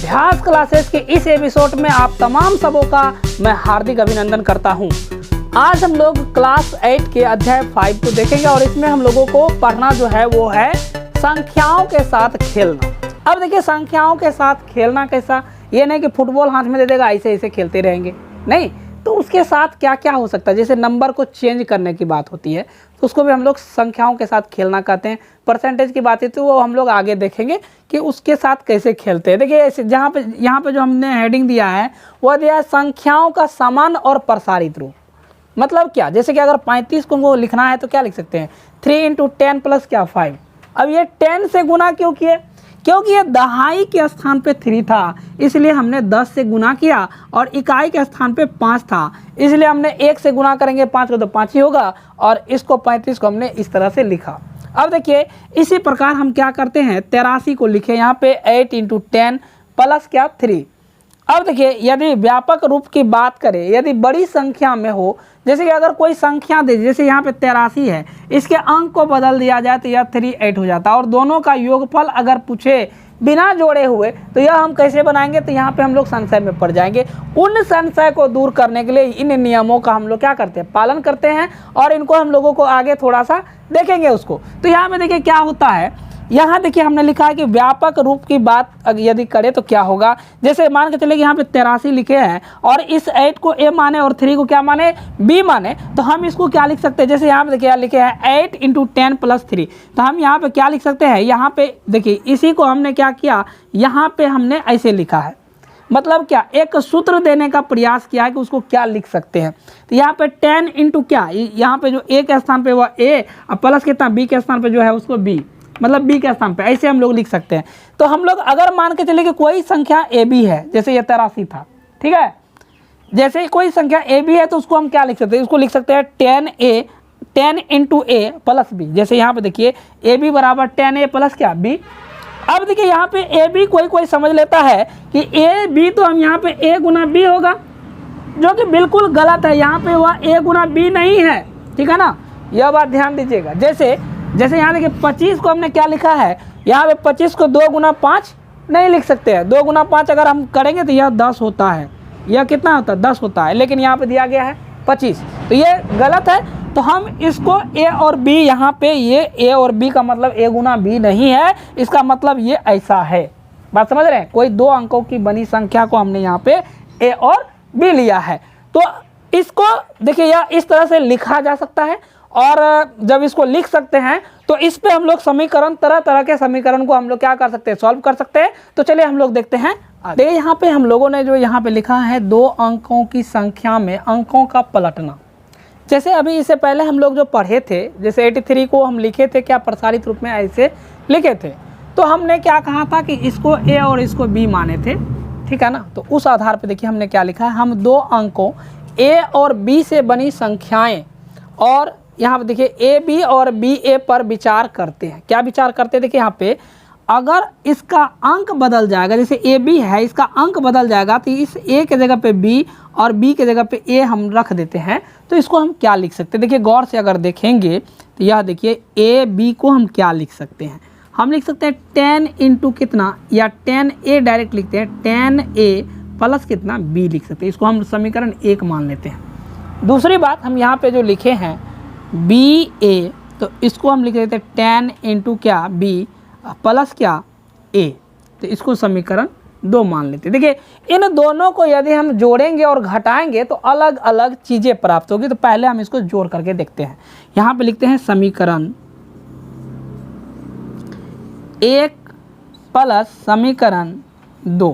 अभ्यास क्लासेस के इस एपिसोड में आप तमाम सबों का मैं हार्दिक अभिनंदन करता हूं। आज हम लोग क्लास 8 के अध्याय 5 को देखेंगे और इसमें हम लोगों को पढ़ना जो है वो है संख्याओं के साथ खेलना। अब देखिए संख्याओं के साथ खेलना कैसा, ये नहीं कि फुटबॉल हाथ में दे देगा ऐसे ऐसे खेलते रहेंगे, नहीं, तो उसके साथ क्या क्या हो सकता है। जैसे नंबर को चेंज करने की बात होती है तो उसको भी हम लोग संख्याओं के साथ खेलना कहते हैं। परसेंटेज की बात है तो वो हम लोग आगे देखेंगे कि उसके साथ कैसे खेलते हैं। देखिए यहाँ पे जो हमने हेडिंग दिया है वह दिया है संख्याओं का समान और प्रसारित रूप। मतलब क्या, जैसे कि अगर 35 को लिखना है तो क्या लिख सकते हैं, 3 × 10 प्लस क्या 5। अब ये 10 से गुना क्यों किए, क्योंकि ये दहाई के स्थान पे 3 था इसलिए हमने 10 से गुना किया, और इकाई के स्थान पे 5 था इसलिए हमने 1 से गुना करेंगे 5 को तो 5 ही होगा, और इसको 35 को हमने इस तरह से लिखा। अब देखिए इसी प्रकार हम क्या करते हैं, 83 को लिखे यहाँ पे 8 × 10 प्लस क्या 3। अब देखिए यदि व्यापक रूप की बात करें, यदि बड़ी संख्या में हो, जैसे कि अगर कोई संख्या दे, जैसे यहाँ पे 83 है, इसके अंक को बदल दिया जाए तो यह 38 हो जाता है, और दोनों का योगफल अगर पूछे बिना जोड़े हुए तो यह हम कैसे बनाएंगे, तो यहाँ पे हम लोग संशय में पड़ जाएंगे। उन संशय को दूर करने के लिए इन नियमों का हम लोग क्या करते हैं, पालन करते हैं, और इनको हम लोगों को आगे थोड़ा सा देखेंगे उसको। तो यहाँ पे देखिए क्या होता है, यहाँ देखिए हमने लिखा है कि व्यापक रूप की बात यदि करें तो क्या होगा। जैसे मान के चले कि यहाँ पे 83 लिखे हैं और इस 8 को a माने और 3 को क्या माने, b माने, तो हम इसको क्या लिख सकते हैं। जैसे यहाँ पे देखिए लिखे हैं 8 × 10 प्लस 3, तो हम यहाँ पे क्या लिख सकते हैं, यहाँ पे देखिए इसी को हमने क्या किया, यहाँ पे हमने ऐसे लिखा है। मतलब क्या, एक सूत्र देने का प्रयास किया है कि उसको क्या लिख सकते हैं। तो यहाँ पे 10 × क्या, यहाँ पे जो a के स्थान पे वह a और प्लस कितना b के स्थान पे जो है उसको b, मतलब b के स्थान पे ऐसे हम लोग लिख सकते हैं। तो हम लोग अगर मान के चले कि कोई संख्या a b है, जैसे ये 83 था, ठीक है, जैसे कोई संख्या a b है तो उसको हम क्या लिख सकते हैं, उसको लिख सकते हैं 10 × a प्लस b। जैसे यहाँ पे देखिए a b बराबर 10a प्लस क्या b। अब देखिए यहाँ पे a b कोई समझ लेता है कि a b तो हम यहाँ पे a × b होगा, जो कि बिल्कुल गलत है। यहाँ पे वह a × b नहीं है, ठीक है ना, यह बात ध्यान दीजिएगा। जैसे यहाँ देखिए 25 को हमने क्या लिखा है, यहाँ पे 25 को 2 × 5 नहीं लिख सकते हैं। 2 × 5 अगर हम करेंगे तो यह 10 होता है, यह कितना होता है 10 होता है, लेकिन यहाँ पे दिया गया है 25, तो ये गलत है। तो हम इसको a और b, यहाँ पे ये a और b का मतलब a × b नहीं है, इसका मतलब ये ऐसा है। बात समझ रहे हैं, कोई 2 अंकों की बनी संख्या को हमने यहाँ पे a और b लिया है। तो इसको देखिए यह इस तरह से लिखा जा सकता है, और जब इसको लिख सकते हैं तो इस पे हम लोग समीकरण, तरह तरह के समीकरण को हम लोग क्या कर सकते हैं, सॉल्व कर सकते हैं। तो चलिए हम लोग देखते हैं। देखिए यहाँ पे हम लोगों ने जो यहाँ पे लिखा है 2 अंकों की संख्या में अंकों का पलटना। जैसे अभी इससे पहले हम लोग जो पढ़े थे, जैसे 83 को हम लिखे थे क्या प्रसारित रूप में ऐसे लिखे थे, तो हमने क्या कहा था कि इसको a और इसको b माने थे, ठीक है ना। तो उस आधार पर देखिए हमने क्या लिखा है, हम 2 अंकों a और b से बनी संख्याएँ, और यहाँ पे देखिए ए बी और बी ए पर विचार करते हैं। क्या विचार करते हैं, देखिए यहाँ पे अगर इसका अंक बदल जाएगा, जैसे ए बी है इसका अंक बदल जाएगा तो इस ए के जगह पे बी और बी के जगह पे ए हम रख देते हैं, तो इसको हम क्या लिख सकते हैं। देखिए गौर से अगर देखेंगे तो यह देखिए ए बी को हम क्या लिख सकते हैं, हम लिख सकते हैं 10 × कितना, या 10a डायरेक्ट लिखते हैं, 10a प्लस कितना b लिख सकते हैं। इसको हम समीकरण 1 मान लेते हैं। दूसरी बात, हम यहाँ पे जो लिखे हैं बी ए, तो इसको हम लिख देते हैं 10 × क्या b प्लस क्या a, तो इसको समीकरण 2 मान लेते हैं। देखिए इन दोनों को यदि हम जोड़ेंगे और घटाएंगे तो अलग अलग चीज़ें प्राप्त होगी। तो पहले हम इसको जोड़ करके देखते हैं। यहाँ पे लिखते हैं समीकरण 1 प्लस समीकरण 2,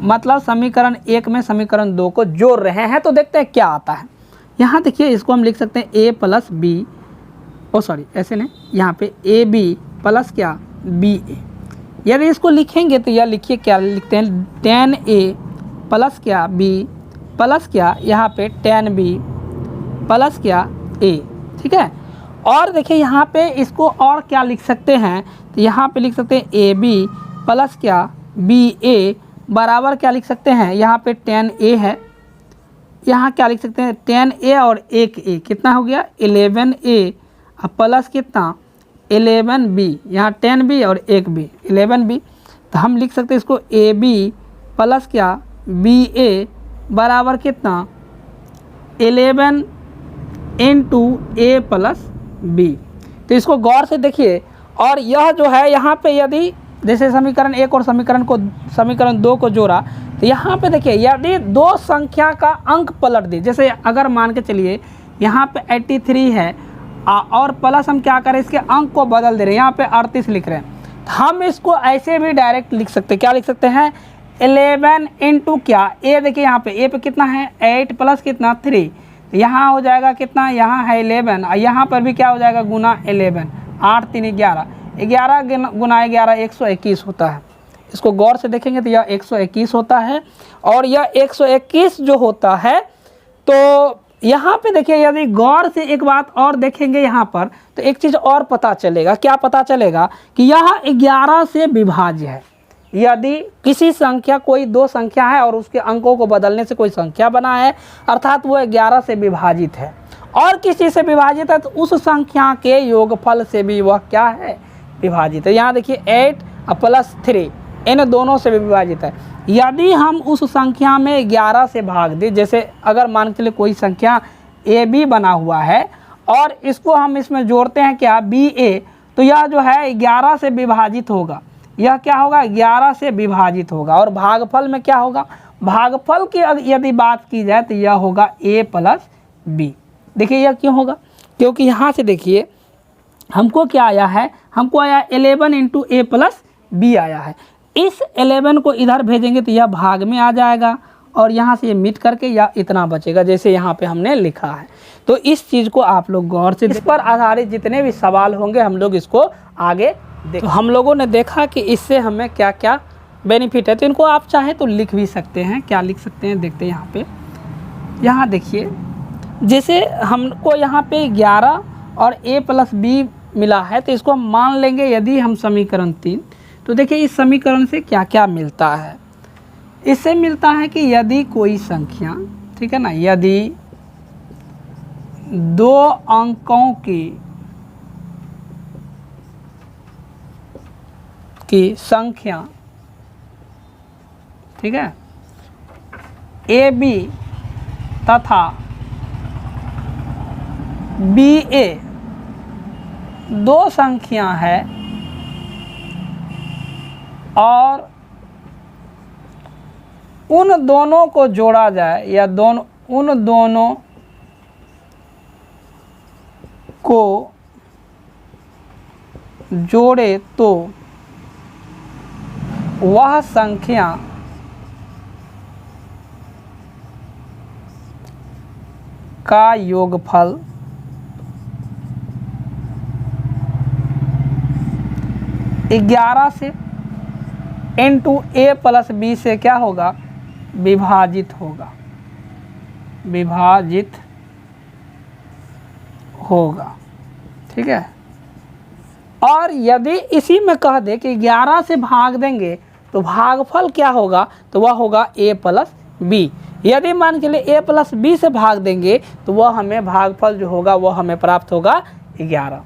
मतलब समीकरण 1 में समीकरण 2 को जोड़ रहे हैं, तो देखते हैं क्या आता है। यहाँ देखिए इसको हम लिख सकते हैं a प्लस b, ऐसे नहीं, यहाँ पे ए बी प्लस क्या बी ए। यदि इसको लिखेंगे तो यह लिखिए क्या लिखते हैं 10a प्लस क्या b प्लस क्या यहाँ पे 10b प्लस क्या a, ठीक है। और देखिए यहाँ पे इसको और क्या लिख सकते हैं, तो यहाँ पे लिख सकते हैं ए बी प्लस क्या बी ए बराबर क्या लिख सकते हैं, यहाँ पे 10a है, यहाँ क्या लिख सकते हैं 10a और 1a कितना हो गया 11a प्लस कितना 11b, यहाँ 10b और 1b 11b तो हम लिख सकते हैं इसको ए बी प्लस क्या बी ए बराबर कितना 11 इंटू ए प्लस बी। तो इसको गौर से देखिए, और यह जो है यहाँ पे यदि जैसे समीकरण 1 और समीकरण 2 को जोड़ा, तो यहाँ पे देखिए यदि दो संख्या का अंक पलट दे, जैसे अगर मान के चलिए यहाँ पे 83 है और प्लस हम क्या करें इसके अंक को बदल दे रहे हैं, यहाँ पे 38 लिख रहे हैं, तो हम इसको ऐसे भी डायरेक्ट लिख सकते हैं। क्या लिख सकते हैं 11 इंटू क्या ए, देखिए यहाँ पे ए पे कितना है 8 प्लस कितना 3, यहाँ हो जाएगा कितना, यहाँ है 11 और यहाँ पर भी क्या हो जाएगा गुना 11, 8 3 11, 11 गुना 11 121 होता है। इसको गौर से देखेंगे तो यह 121 होता है, और यह 121 जो होता है, तो यहाँ पे देखिए यदि गौर से एक बात और देखेंगे यहाँ पर, तो एक चीज़ और पता चलेगा। क्या पता चलेगा कि यह 11 से विभाज्य है। यदि किसी संख्या, कोई दो संख्या है और उसके अंकों को बदलने से कोई संख्या बना है, अर्थात वो 11 से विभाजित है, और किसी से विभाजित है, तो उस संख्या के योगफल से भी वह क्या है विभाजित है। यहाँ देखिए 8 प्लस 3 इन दोनों से भी विभाजित है। यदि हम उस संख्या में 11 से भाग दें, जैसे अगर मान के चलिए कोई संख्या ए बी बना हुआ है और इसको हम इसमें जोड़ते हैं क्या बी ए, तो यह जो है 11 से विभाजित होगा। यह क्या होगा 11 से विभाजित होगा, और भागफल में क्या होगा, भागफल की यदि बात की जाए तो यह होगा ए प्लस बी। देखिए यह क्यों होगा, क्योंकि यहाँ से देखिए हमको क्या आया है, हमको आया 11 इंटू ए प्लस बी आया है। इस 11 को इधर भेजेंगे तो यह भाग में आ जाएगा, और यहाँ से ये मिट करके या इतना बचेगा जैसे यहाँ पे हमने लिखा है। तो इस चीज़ को आप लोग गौर से, इस पर आधारित जितने भी सवाल होंगे हम लोग इसको आगे तो हम लोगों ने देखा कि इससे हमें क्या क्या बेनिफिट है। तो इनको आप चाहें तो लिख भी सकते हैं। क्या लिख सकते हैं देखते हैं यहाँ पे, यहाँ देखिए जैसे हमको यहाँ पे 11 और ए प्लस बी मिला है, तो इसको हम मान लेंगे यदि हम समीकरण 3, तो देखिए इस समीकरण से क्या क्या मिलता है। इससे मिलता है कि यदि कोई संख्या, ठीक है ना, यदि दो अंकों की संख्या, ठीक है, ए बी तथा बी ए दो संख्या है और उन दोनों को जोड़ा जाए या उन दोनों को जोड़े तो वह संख्या का योगफल ग्यारह से इंटू ए प्लस बी से क्या होगा विभाजित होगा, विभाजित होगा, ठीक है। और यदि इसी में कह दे कि 11 से भाग देंगे तो भागफल क्या होगा, तो वह होगा a प्लस बी। यदि मान के लिए a प्लस बी से भाग देंगे तो वह हमें भागफल जो होगा वह हमें प्राप्त होगा 11।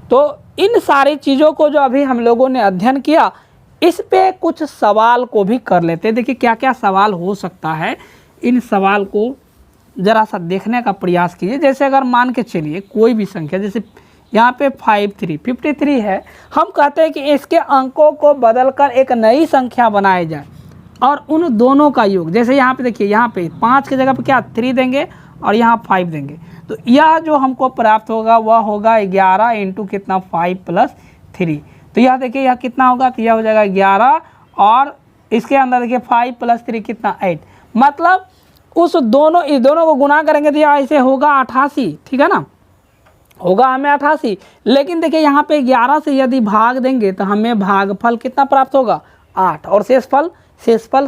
तो इन सारी चीज़ों को जो अभी हम लोगों ने अध्ययन किया, इस पे कुछ सवाल को भी कर लेते हैं। देखिए क्या क्या सवाल हो सकता है, इन सवाल को ज़रा सा देखने का प्रयास कीजिए। जैसे अगर मान के चलिए कोई भी संख्या, जैसे यहाँ पे 53 है, हम कहते हैं कि इसके अंकों को बदलकर एक नई संख्या बनाई जाए और उन दोनों का योग, जैसे यहाँ पे देखिए, यहाँ पे 5 की जगह पे क्या 3 देंगे और यहाँ 5 देंगे, तो यह जो हमको प्राप्त होगा वह होगा 11 इंटू कितना 5 प्लस 3। तो यह देखिए यह कितना होगा, तो यह हो जाएगा 11 और इसके अंदर देखिए 5 प्लस 3 कितना 8, मतलब उस दोनों, इस दोनों को गुना करेंगे तो यह ऐसे होगा 88, ठीक है ना, होगा हमें 88। लेकिन देखिए यहाँ पे 11 से यदि भाग देंगे तो हमें भागफल कितना प्राप्त होगा 8, और शेषफल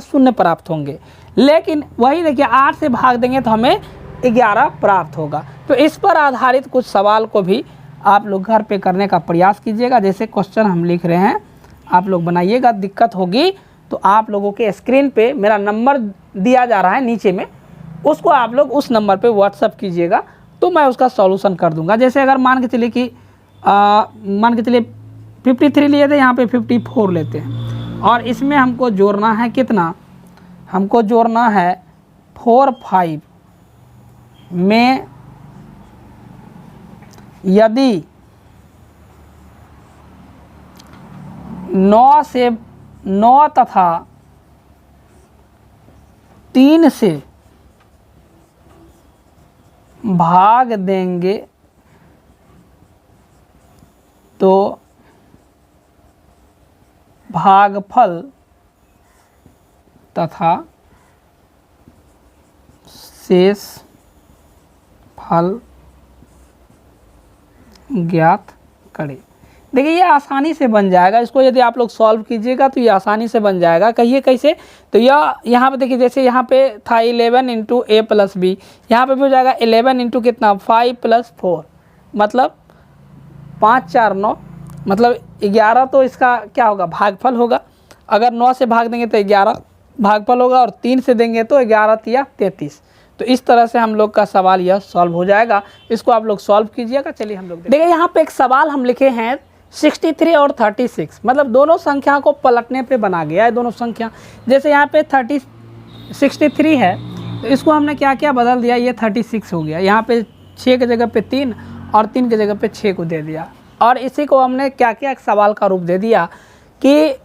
0 प्राप्त होंगे। लेकिन वही देखिए 8 से भाग देंगे तो हमें 11 प्राप्त होगा। तो इस पर आधारित कुछ सवाल को भी आप लोग घर पे करने का प्रयास कीजिएगा। जैसे क्वेश्चन हम लिख रहे हैं, आप लोग बनाइएगा। दिक्कत होगी तो आप लोगों के स्क्रीन पे मेरा नंबर दिया जा रहा है नीचे में, उसको आप लोग उस नंबर पे व्हाट्सअप कीजिएगा तो मैं उसका सॉल्यूशन कर दूंगा। जैसे अगर मान के चलिए कि 53 लिए थे, यहाँ पे 54 लेते हैं, और इसमें हमको जोड़ना है कितना, हमको जोड़ना है 4 5 में यदि 9 तथा 3 से भाग देंगे तो भागफल तथा शेष फल ज्ञात करें। देखिए ये आसानी से बन जाएगा, इसको यदि आप लोग सॉल्व कीजिएगा तो ये आसानी से बन जाएगा। कहिए कैसे, तो यह यहाँ पे देखिए, जैसे यहाँ पे था 11 इंटू ए प्लस बी, यहाँ पे भी हो जाएगा 11 इंटू कितना 5 + 4, मतलब 5 4 9, मतलब 11 तो इसका क्या होगा भागफल होगा। अगर 9 से भाग देंगे तो 11 भागफल होगा, और 3 से देंगे तो 11 × 33। तो इस तरह से हम लोग का सवाल यह सॉल्व हो जाएगा। इसको आप लोग सॉल्व कीजिएगा। चलिए हम लोग देखिए, यहाँ पे एक सवाल हम लिखे हैं 63 और 36, मतलब दोनों संख्या को पलटने पे बना गया है। दोनों संख्या, जैसे यहाँ पे 63 है तो इसको हमने क्या किया, बदल दिया, ये 36 हो गया। यहाँ पे 6 की जगह पे 3 और 3 की जगह पे 6 को दे दिया, और इसी को हमने क्या किया, एक सवाल का रूप दे दिया कि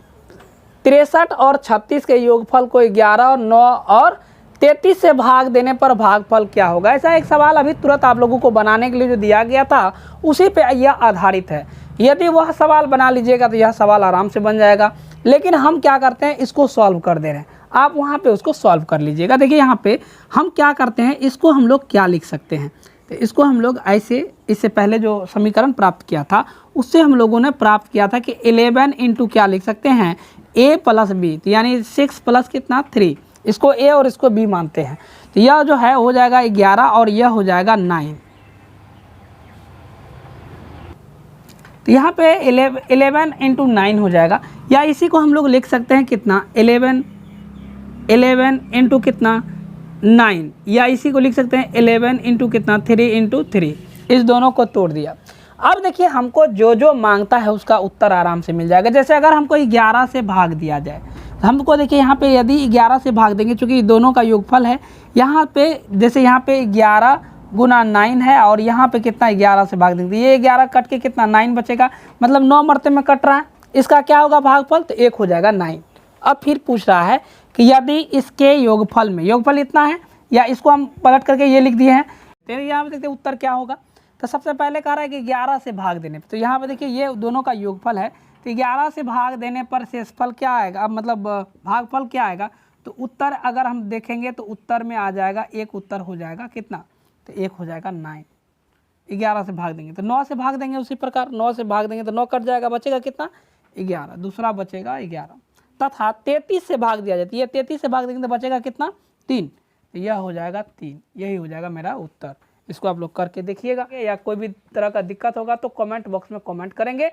63 और 36 के योगफल को 11 और 9 और 33 से भाग देने पर भागफल क्या होगा। ऐसा एक सवाल अभी तुरंत आप लोगों को बनाने के लिए जो दिया गया था उसी पे यह आधारित है। यदि वह सवाल बना लीजिएगा तो यह सवाल आराम से बन जाएगा, लेकिन हम क्या करते हैं, इसको सॉल्व कर दे रहे हैं। आप वहाँ पे उसको सॉल्व कर लीजिएगा। देखिए यहाँ पे हम क्या करते हैं, इसको हम लोग क्या लिख सकते हैं, तो इसको हम लोग ऐसे, इससे पहले जो समीकरण प्राप्त किया था उससे हम लोगों ने प्राप्त किया था कि 11 इंटू क्या लिख सकते हैं, a + b, तो यानी 6 प्लस कितना 3, इसको a और इसको b मानते हैं। तो यह जो है हो जाएगा 11 और यह हो जाएगा 9। तो यहाँ पे 11 इंटू 9 हो जाएगा, या इसी को हम लोग लिख सकते हैं कितना 11 इंटू कितना 9, या इसी को लिख सकते हैं 11 इंटू कितना 3 इंटू 3। इस दोनों को तोड़ दिया। अब देखिए हमको जो जो मांगता है उसका उत्तर आराम से मिल जाएगा। जैसे अगर हमको 11 से भाग दिया जाए, हमको देखिए यहाँ पे यदि 11 से भाग देंगे, चूँकि दोनों का योगफल है, यहाँ पे जैसे यहाँ पे 11 गुना 9 है, और यहाँ पे कितना 11 से भाग देंगे, ये 11 कट के कितना 9 बचेगा, मतलब 9 मरते में कट रहा है, इसका क्या होगा भागफल, तो 1 हो जाएगा 9। अब फिर पूछ रहा है कि यदि इसके योगफल में, योगफल इतना है, या इसको हम पलट करके ये लिख दिए हैं, तो यहाँ पे देखते हैं उत्तर क्या होगा। तो सबसे पहले कह रहा है कि 11 से भाग देने पर, तो यहाँ पे देखिए ये दोनों का योगफल है, तो 11 से भाग देने पर शेषफल क्या आएगा, अब मतलब भागफल क्या आएगा, तो उत्तर अगर हम देखेंगे तो उत्तर में आ जाएगा, एक उत्तर हो जाएगा कितना, तो 1 हो जाएगा 9। 11 से भाग देंगे तो 9 से भाग देंगे, उसी प्रकार 9 से भाग देंगे तो 9 कट जाएगा, बचेगा कितना 11, दूसरा बचेगा 11, तथा 33 से भाग दिया जाती है, 33 से भाग देंगे तो बचेगा कितना 3, तो यह हो जाएगा 3। यही हो जाएगा मेरा उत्तर। इसको आप लोग करके देखिएगा, या कोई भी तरह का दिक्कत होगा तो कमेंट बॉक्स में कमेंट करेंगे।